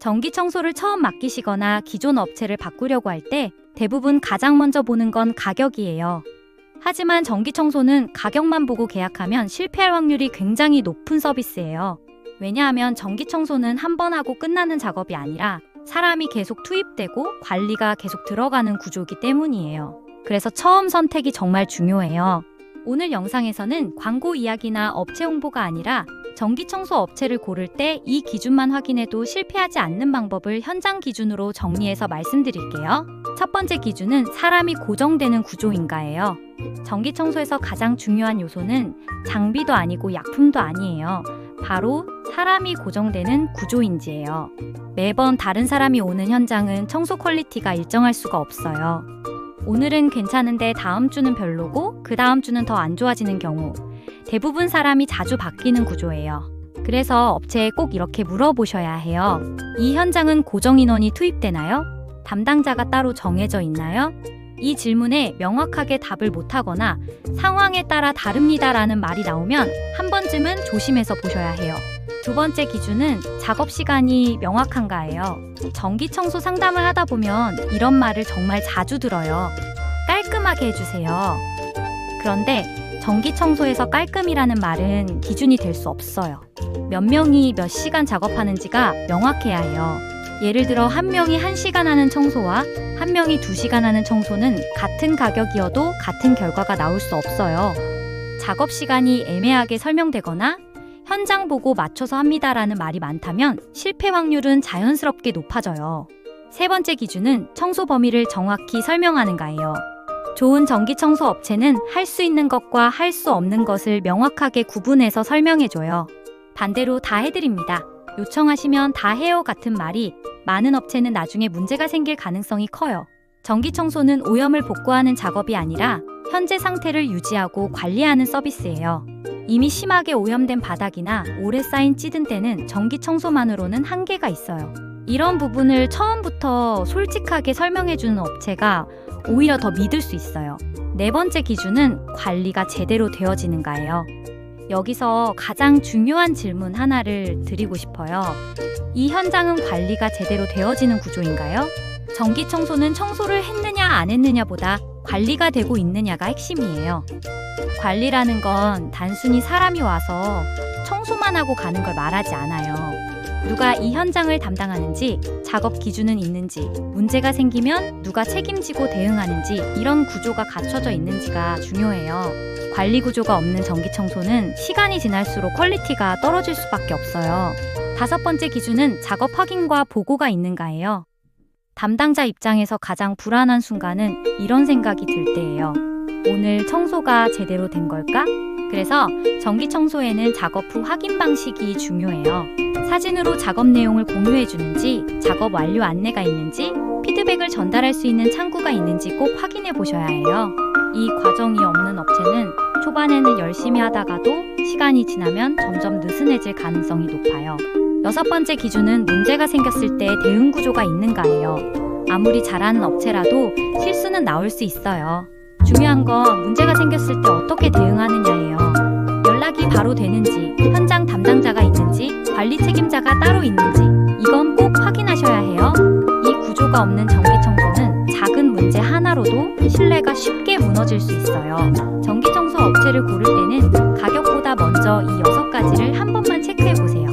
전기 청소를 처음 맡기시거나 기존 업체를 바꾸려고 할 때 대부분 가장 먼저 보는 건 가격이에요. 하지만 전기 청소는 가격만 보고 계약하면 실패할 확률이 굉장히 높은 서비스예요. 왜냐하면 전기 청소는 한 번 하고 끝나는 작업이 아니라 사람이 계속 투입되고 관리가 계속 들어가는 구조이기 때문이에요. 그래서 처음 선택이 정말 중요해요. 오늘 영상에서는 광고 이야기나 업체 홍보가 아니라 전기 청소 업체를 고를 때 이 기준만 확인해도 실패하지 않는 방법을 현장 기준으로 정리해서 말씀드릴게요. 첫 번째 기준은 사람이 고정되는 구조인가예요. 전기 청소에서 가장 중요한 요소는 장비도 아니고 약품도 아니에요. 바로 사람이 고정되는 구조인지예요. 매번 다른 사람이 오는 현장은 청소 퀄리티가 일정할 수가 없어요. 오늘은 괜찮은데 다음 주는 별로고 그 다음 주는 더 안 좋아지는 경우, 대부분 사람이 자주 바뀌는 구조예요. 그래서 업체에 꼭 이렇게 물어보셔야 해요. 이 현장은 고정 인원이 투입되나요? 담당자가 따로 정해져 있나요? 이 질문에 명확하게 답을 못하거나 상황에 따라 다릅니다라는 말이 나오면 한 번쯤은 조심해서 보셔야 해요. 두 번째 기준은 작업 시간이 명확한가예요. 전기 청소 상담을 하다 보면 이런 말을 정말 자주 들어요. 깔끔하게 해주세요. 그런데 전기 청소에서 깔끔이라는 말은 기준이 될 수 없어요. 몇 명이 몇 시간 작업하는지가 명확해야 해요. 예를 들어 한 명이 1시간 하는 청소와 한 명이 2시간 하는 청소는 같은 가격이어도 같은 결과가 나올 수 없어요. 작업 시간이 애매하게 설명되거나 현장 보고 맞춰서 합니다라는 말이 많다면 실패 확률은 자연스럽게 높아져요. 세 번째 기준은 청소 범위를 정확히 설명하는가예요. 좋은 전기 청소 업체는 할 수 있는 것과 할 수 없는 것을 명확하게 구분해서 설명해줘요. 반대로 다 해드립니다. 요청하시면 다 해요 같은 말이 많은 업체는 나중에 문제가 생길 가능성이 커요. 전기 청소는 오염을 복구하는 작업이 아니라 현재 상태를 유지하고 관리하는 서비스예요. 이미 심하게 오염된 바닥이나 오래 쌓인 찌든 때는 전기 청소만으로는 한계가 있어요. 이런 부분을 처음부터 솔직하게 설명해주는 업체가 오히려 더 믿을 수 있어요. 네 번째 기준은 관리가 제대로 되어지는가예요. 여기서 가장 중요한 질문 하나를 드리고 싶어요. 이 현장은 관리가 제대로 되어지는 구조인가요? 전기 청소는 청소를 했느냐 안 했느냐보다 관리가 되고 있느냐가 핵심이에요. 관리라는 건 단순히 사람이 와서 청소만 하고 가는 걸 말하지 않아요. 누가 이 현장을 담당하는지, 작업 기준은 있는지, 문제가 생기면 누가 책임지고 대응하는지 이런 구조가 갖춰져 있는지가 중요해요. 관리 구조가 없는 전기 청소는 시간이 지날수록 퀄리티가 떨어질 수밖에 없어요. 다섯 번째 기준은 작업 확인과 보고가 있는가예요. 담당자 입장에서 가장 불안한 순간은 이런 생각이 들 때예요. 오늘 청소가 제대로 된 걸까? 그래서 전기 청소에는 작업 후 확인 방식이 중요해요. 사진으로 작업 내용을 공유해 주는지, 작업 완료 안내가 있는지, 피드백을 전달할 수 있는 창구가 있는지 꼭 확인해 보셔야 해요. 이 과정이 없는 업체는 초반에는 열심히 하다가도 시간이 지나면 점점 느슨해질 가능성이 높아요. 여섯 번째 기준은 문제가 생겼을 때 대응 구조가 있는가예요. 아무리 잘하는 업체라도 실수는 나올 수 있어요. 중요한 건 문제가 생겼을 때 어떻게 대응하느냐예요. 연락이 바로 되는지, 현장 담당자가 있는지, 관리 책임자가 따로 있는지 이건 꼭 확인하셔야 해요. 이 구조가 없는 전기 청소는 작은 문제 하나로도 신뢰가 쉽게 무너질 수 있어요. 전기 청소 업체를 고를 때는 가격보다 먼저 이 6가지를 한 번만 체크해 보세요.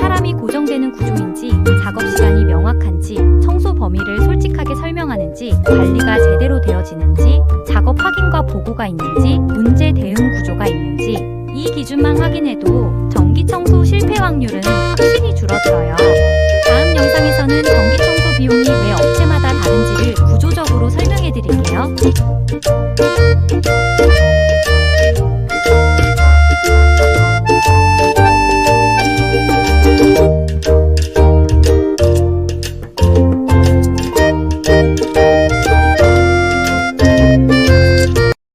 사람이 고정되는 구조인지, 작업 시간이 명확한지, 청소 범위를 솔직하게 설명하는지, 관리가 제대로 되어지는지, 작업 확인과 보고가 있는지, 문제 대응 구조가 있는지 이 기준만 확인해도